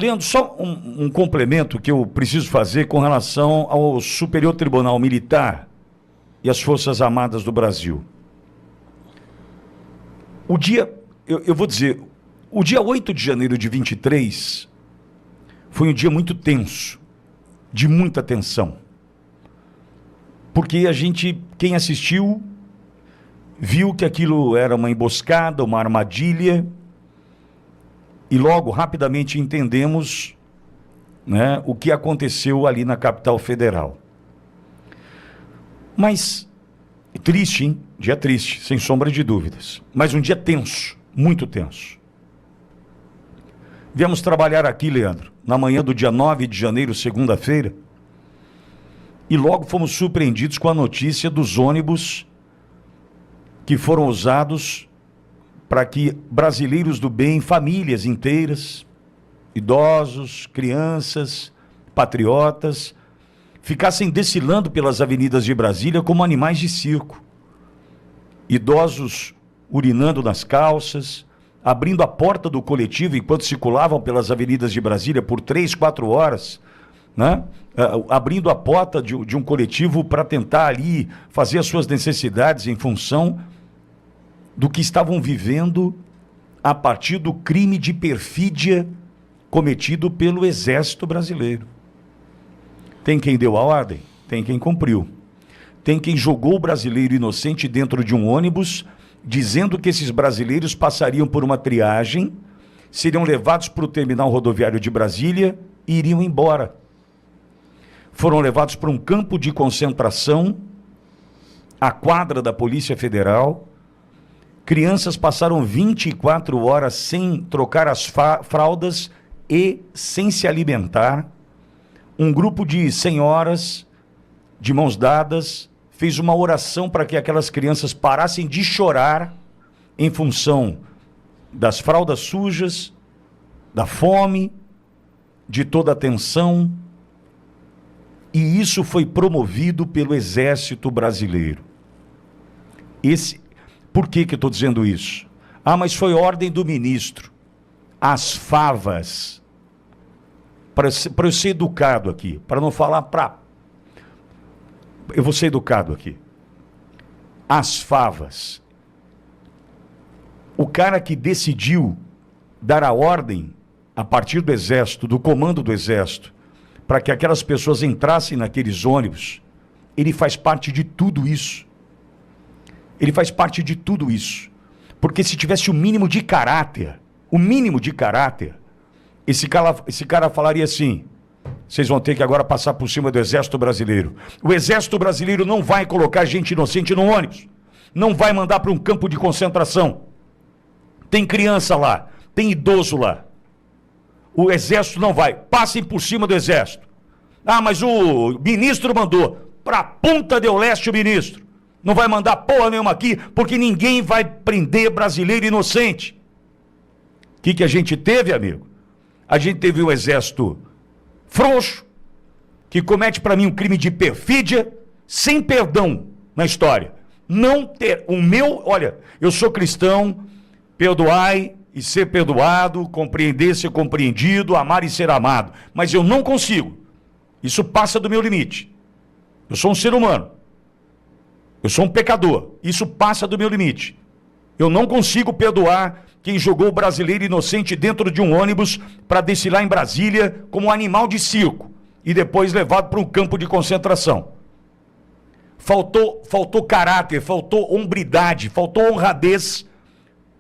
Leandro, só um complemento que eu preciso fazer com relação ao Superior Tribunal Militar e as Forças Armadas do Brasil. Eu vou dizer, o dia 8 de janeiro de 23 foi um dia muito tenso, de muita tensão. Porque quem assistiu, viu que aquilo era uma emboscada, uma armadilha, e logo, rapidamente, entendemos, né, o que aconteceu ali na capital federal. Mas, triste, hein? Dia triste, sem sombra de dúvidas. Mas um dia tenso, muito tenso. Viemos trabalhar aqui, Leandro, na manhã do dia 9 de janeiro, segunda-feira, e logo fomos surpreendidos com a notícia dos ônibus que foram usados para que brasileiros do bem, famílias inteiras, idosos, crianças, patriotas, ficassem desfilando pelas avenidas de Brasília como animais de circo. Idosos urinando nas calças, abrindo a porta do coletivo enquanto circulavam pelas avenidas de Brasília por 3, 4 horas, né? Abrindo a porta de um coletivo para tentar ali fazer as suas necessidades em função do que estavam vivendo a partir do crime de perfídia cometido pelo Exército Brasileiro. Tem quem deu a ordem, tem quem cumpriu. Tem quem jogou o brasileiro inocente dentro de um ônibus, dizendo que esses brasileiros passariam por uma triagem, seriam levados para o terminal rodoviário de Brasília e iriam embora. Foram levados para um campo de concentração, a quadra da Polícia Federal. Crianças passaram 24 horas sem trocar as fraldas e sem se alimentar. Um grupo de senhoras, de mãos dadas, fez uma oração para que aquelas crianças parassem de chorar em função das fraldas sujas, da fome, de toda a tensão. E isso foi promovido pelo Exército Brasileiro. Por que eu estou dizendo isso? Mas foi ordem do ministro. As favas, para eu ser educado aqui, para não falar eu vou ser educado aqui. As favas. O cara que decidiu dar a ordem, a partir do Exército, do comando do Exército, para que aquelas pessoas entrassem naqueles ônibus, ele faz parte de tudo isso. Ele faz parte de tudo isso. Porque se tivesse o mínimo de caráter, esse cara falaria assim: vocês vão ter que agora passar por cima do Exército Brasileiro. O Exército Brasileiro não vai colocar gente inocente no ônibus. Não vai mandar para um campo de concentração. Tem criança lá, tem idoso lá. O Exército não vai. Passem por cima do Exército. Mas o ministro mandou. Para Punta del Leste o ministro. Não vai mandar porra nenhuma aqui, porque ninguém vai prender brasileiro inocente. O que a gente teve, amigo? A gente teve um exército frouxo, que comete para mim um crime de perfídia, sem perdão na história. Olha, eu sou cristão, perdoai e ser perdoado, compreender, ser compreendido, amar e ser amado. Mas eu não consigo. Isso passa do meu limite. Eu sou um ser humano. Eu sou um pecador. Isso passa do meu limite. Eu não consigo perdoar quem jogou o brasileiro inocente dentro de um ônibus para desfilar em Brasília como um animal de circo e depois levado para um campo de concentração. Faltou caráter, faltou hombridade, faltou honradez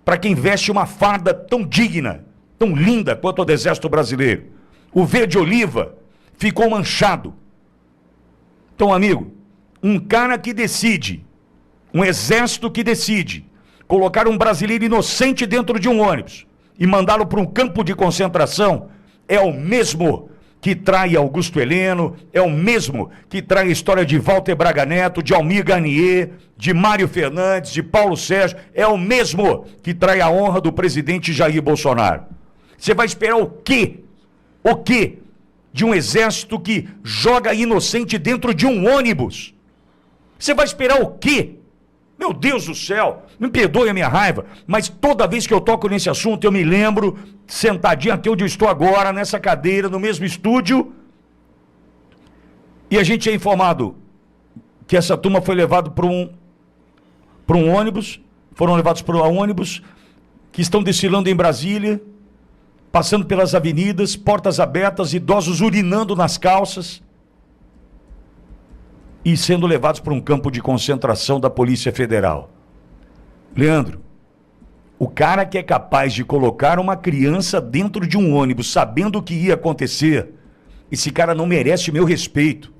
para quem veste uma farda tão digna, tão linda quanto a do Exército Brasileiro. O verde oliva ficou manchado. Então, amigo, um cara que decide, um exército que decide colocar um brasileiro inocente dentro de um ônibus e mandá-lo para um campo de concentração é o mesmo que trai Augusto Heleno, é o mesmo que trai a história de Walter Braga Neto, de Almir Garnier, de Mário Fernandes, de Paulo Sérgio, é o mesmo que trai a honra do presidente Jair Bolsonaro. Você vai esperar o quê? O quê? De um exército que joga inocente dentro de um ônibus? Você vai esperar o quê? Meu Deus do céu, me perdoe a minha raiva, mas toda vez que eu toco nesse assunto, eu me lembro, sentadinho aqui onde eu estou agora, nessa cadeira, no mesmo estúdio, e a gente é informado que essa turma foi levada para um ônibus, foram levados para um ônibus, que estão desfilando em Brasília, passando pelas avenidas, portas abertas, idosos urinando nas calças e sendo levados para um campo de concentração da Polícia Federal. Leandro, o cara que é capaz de colocar uma criança dentro de um ônibus sabendo o que ia acontecer, esse cara não merece meu respeito.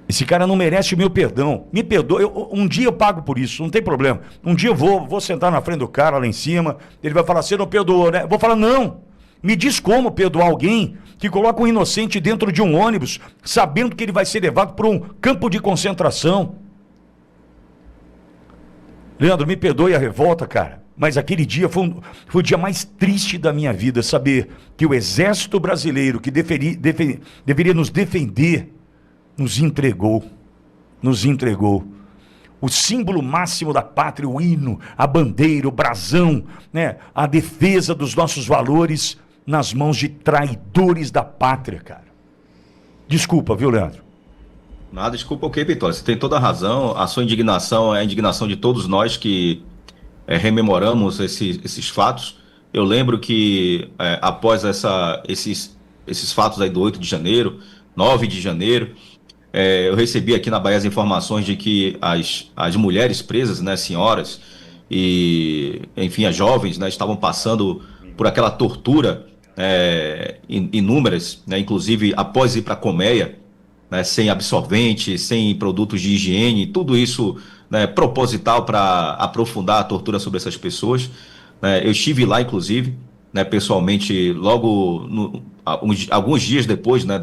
Esse cara não merece o meu perdão. Me perdoa. Um dia eu pago por isso, não tem problema. Um dia eu vou sentar na frente do cara lá em cima, ele vai falar, você não perdoou, né? Eu vou falar, não. Me diz como perdoar alguém que coloca um inocente dentro de um ônibus, sabendo que ele vai ser levado para um campo de concentração. Leandro, me perdoe a revolta, cara, mas aquele dia foi o dia mais triste da minha vida, saber que o Exército Brasileiro, que deveria nos defender, nos entregou. O símbolo máximo da pátria, o hino, a bandeira, o brasão, né? A defesa dos nossos valores nas mãos de traidores da pátria, cara. Desculpa, viu, Leandro? Nada, desculpa o quê, Vitória? Você tem toda a razão. A sua indignação é a indignação de todos nós que rememoramos esses fatos. Eu lembro que após esses fatos aí do 8 de janeiro, 9 de janeiro, eu recebi aqui na Bahia as informações de que as mulheres presas, né, senhoras e, enfim, as jovens, né, estavam passando por aquela tortura inúmeras, né, inclusive após ir para a colmeia, né, sem absorvente, sem produtos de higiene, tudo isso, né, proposital para aprofundar a tortura sobre essas pessoas. Eu estive lá, inclusive, né, pessoalmente, logo alguns dias depois, né,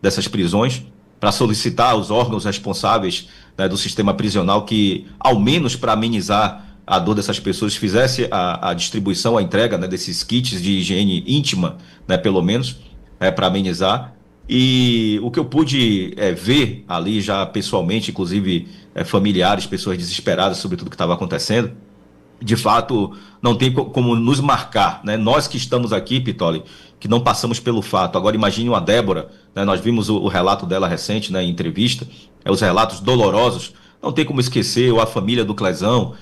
dessas prisões, para solicitar aos órgãos responsáveis, né, do sistema prisional que, ao menos para amenizar a dor dessas pessoas, fizesse a distribuição, a entrega, né, desses kits de higiene íntima, né, pelo menos, para amenizar. E o que eu pude ver ali já pessoalmente, inclusive familiares, pessoas desesperadas sobre tudo que estava acontecendo, de fato, não tem como nos marcar, né? Nós que estamos aqui, Pitoli, que não passamos pelo fato. Agora imagine uma Débora, né? Nós vimos o relato dela recente, né, em entrevista, os relatos dolorosos, não tem como esquecer, ou a família do Clezão,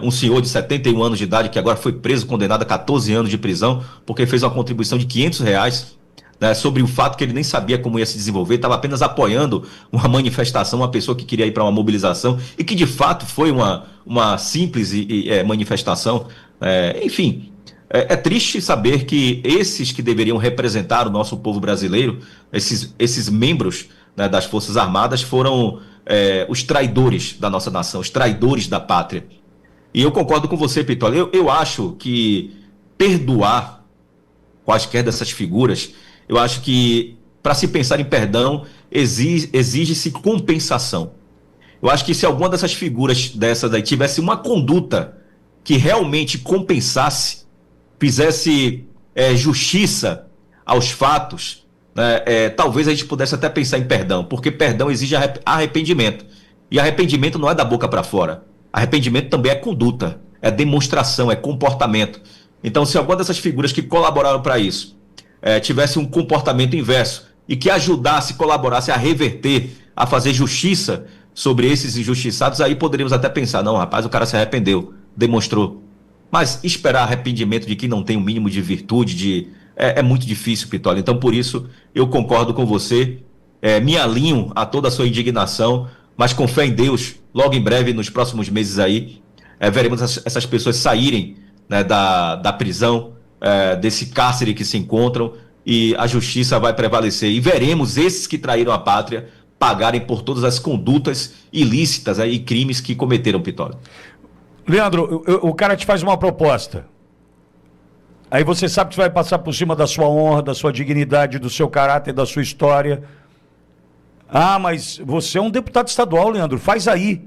um senhor de 71 anos de idade que agora foi preso, condenado a 14 anos de prisão, porque fez uma contribuição de R$ 500, né, sobre o fato que ele nem sabia como ia se desenvolver, estava apenas apoiando uma manifestação, uma pessoa que queria ir para uma mobilização, e que de fato foi uma simples manifestação. Enfim, é triste saber que esses que deveriam representar o nosso povo brasileiro, esses membros, né, das Forças Armadas, foram os traidores da nossa nação, os traidores da pátria. E eu concordo com você, Pitoli. Eu acho que perdoar quaisquer dessas figuras, eu acho que, para se pensar em perdão, exige-se compensação. Eu acho que se alguma dessas figuras dessas aí tivesse uma conduta que realmente compensasse, fizesse justiça aos fatos, né, talvez a gente pudesse até pensar em perdão, porque perdão exige arrependimento. E arrependimento não é da boca para fora. Arrependimento também é conduta, é demonstração, é comportamento. Então, se alguma dessas figuras que colaboraram para isso tivesse um comportamento inverso e que ajudasse, colaborasse a reverter, a fazer justiça sobre esses injustiçados, aí poderíamos até pensar, não, rapaz, o cara se arrependeu, demonstrou. Mas esperar arrependimento de quem não tem o mínimo de virtude, é muito difícil, Pitoli. Então, por isso, eu concordo com você, me alinho a toda a sua indignação, mas com fé em Deus, logo em breve, nos próximos meses aí, veremos essas pessoas saírem, né, da prisão, desse cárcere que se encontram, e a justiça vai prevalecer. E veremos esses que traíram a pátria pagarem por todas as condutas ilícitas e crimes que cometeram, Pitoli. Leandro, o cara te faz uma proposta. Aí você sabe que você vai passar por cima da sua honra, da sua dignidade, do seu caráter, da sua história. Ah, mas você é um deputado estadual, Leandro, faz aí.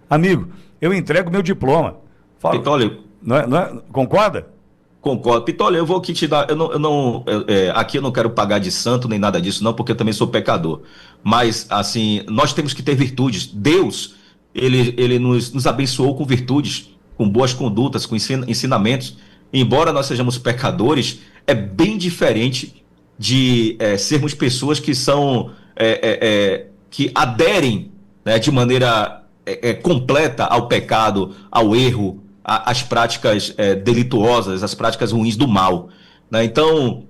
Amigo, eu entrego meu diploma. Fala. Pitoli, concorda? Concordo. Pitoli, eu vou aqui te dar. Aqui eu não quero pagar de santo nem nada disso, não, porque eu também sou pecador. Mas, assim, nós temos que ter virtudes. Deus ele nos abençoou com virtudes, com boas condutas, com ensinamentos. Embora nós sejamos pecadores, é bem diferente de sermos pessoas que são que aderem, né, de maneira completa ao pecado, ao erro, às práticas delituosas, às práticas ruins do mal, né? Então,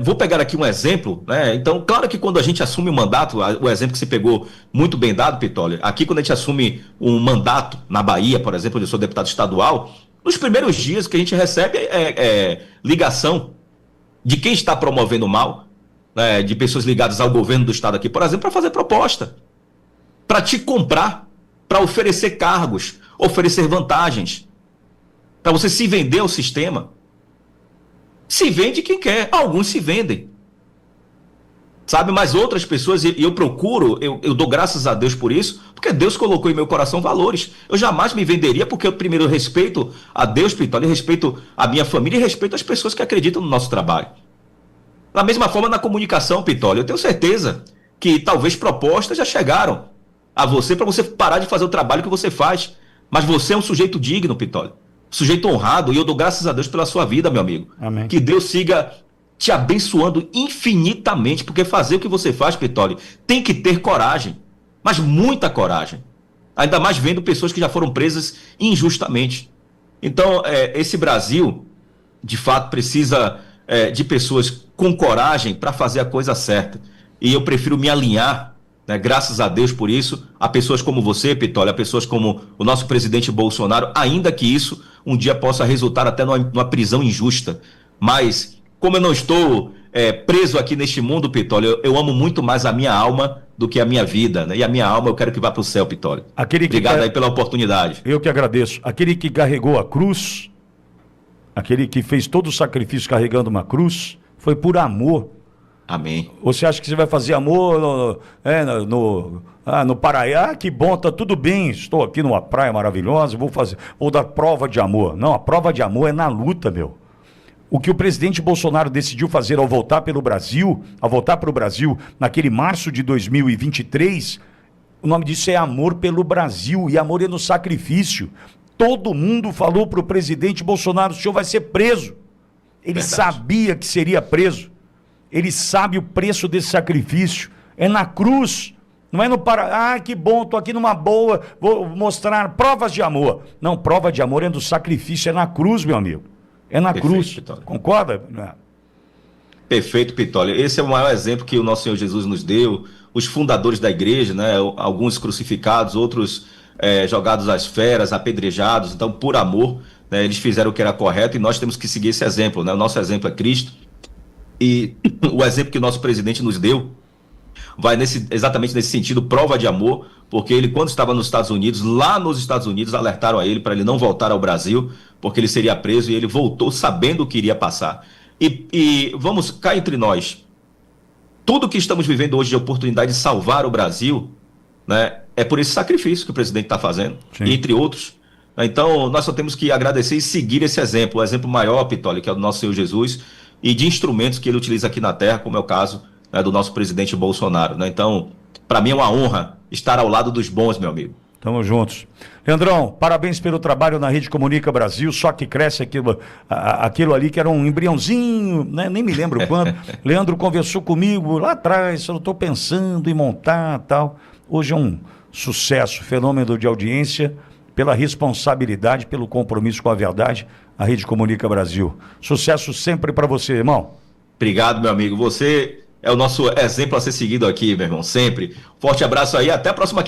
vou pegar aqui um exemplo, né? Então, claro que quando a gente assume o mandato, o exemplo que você pegou muito bem dado, Pitoli, aqui quando a gente assume um mandato na Bahia, por exemplo, onde eu sou deputado estadual, nos primeiros dias que a gente recebe ligação de quem está promovendo o mal, né, de pessoas ligadas ao governo do estado aqui, por exemplo, para fazer proposta, para te comprar, para oferecer cargos, oferecer vantagens, para você se vender ao sistema. Se vende quem quer, alguns se vendem, sabe, mas outras pessoas, e eu procuro, eu dou graças a Deus por isso, porque Deus colocou em meu coração valores. Eu jamais me venderia, porque eu primeiro respeito a Deus, Pitoli, respeito a minha família e respeito as pessoas que acreditam no nosso trabalho. Da mesma forma, na comunicação, Pitoli, eu tenho certeza que talvez propostas já chegaram a você para você parar de fazer o trabalho que você faz, mas você é um sujeito digno, Pitoli, sujeito honrado, e eu dou graças a Deus pela sua vida, meu amigo. Amém. Que Deus siga te abençoando infinitamente, porque fazer o que você faz, Pitoli, tem que ter coragem, mas muita coragem. Ainda mais vendo pessoas que já foram presas injustamente. Então, esse Brasil, de fato, precisa de pessoas com coragem para fazer a coisa certa. E eu prefiro me alinhar, né, graças a Deus por isso, a pessoas como você, Pitoli, a pessoas como o nosso presidente Bolsonaro, ainda que isso um dia possa resultar até numa prisão injusta. Mas, como eu não estou preso aqui neste mundo, Pitoli, eu amo muito mais a minha alma do que a minha vida, né? E a minha alma eu quero que vá para o céu, Pitoli. Obrigado aí pela oportunidade. Eu que agradeço. Aquele que carregou a cruz, aquele que fez todo o sacrifício carregando uma cruz, foi por amor. Amém. Você acha que você vai fazer amor no Paraiá? Que bom, tá tudo bem, estou aqui numa praia maravilhosa, vou dar prova de amor. Não, a prova de amor é na luta, meu. O que o presidente Bolsonaro decidiu fazer ao voltar para o Brasil, naquele março de 2023, o nome disso é amor pelo Brasil, e amor é no sacrifício. Todo mundo falou para o presidente Bolsonaro: o senhor vai ser preso. Ele sabia que seria preso. Ele sabe o preço desse sacrifício. É na cruz, não é no Pará. Ah, que bom, estou aqui numa boa, vou mostrar provas de amor. Não, prova de amor é do sacrifício, é na cruz, meu amigo. É na cruz. Pitoli. Concorda? Perfeito, Pitoli. Esse é o maior exemplo que o nosso Senhor Jesus nos deu. Os fundadores da igreja, né? Alguns crucificados, outros jogados às feras, apedrejados. Então, por amor, né, eles fizeram o que era correto, e nós temos que seguir esse exemplo, né? O nosso exemplo é Cristo. E o exemplo que o nosso presidente nos deu vai exatamente nesse sentido, prova de amor, porque ele, quando estava nos Estados Unidos, lá nos Estados Unidos, alertaram a ele para ele não voltar ao Brasil, porque ele seria preso, e ele voltou sabendo o que iria passar. E vamos cá entre nós, tudo que estamos vivendo hoje de oportunidade de salvar o Brasil, né, é por esse sacrifício que o presidente está fazendo, entre outros. Então, nós só temos que agradecer e seguir esse exemplo, o exemplo maior, Pitoli, que é o do nosso Senhor Jesus, e de instrumentos que ele utiliza aqui na Terra, como é o caso, né, do nosso presidente Bolsonaro, né? Então, para mim é uma honra estar ao lado dos bons, meu amigo. Tamo juntos. Leandrão, parabéns pelo trabalho na Rede Comunica Brasil, só que cresce aquilo ali que era um embriãozinho, né? Nem me lembro quando. Leandro conversou comigo lá atrás, eu estou pensando em montar tal. Hoje é um sucesso, fenômeno de audiência, pela responsabilidade, pelo compromisso com a verdade, a Rede Comunica Brasil. Sucesso sempre para você, irmão. Obrigado, meu amigo. Você é o nosso exemplo a ser seguido aqui, meu irmão, sempre. Forte abraço aí, até a próxima.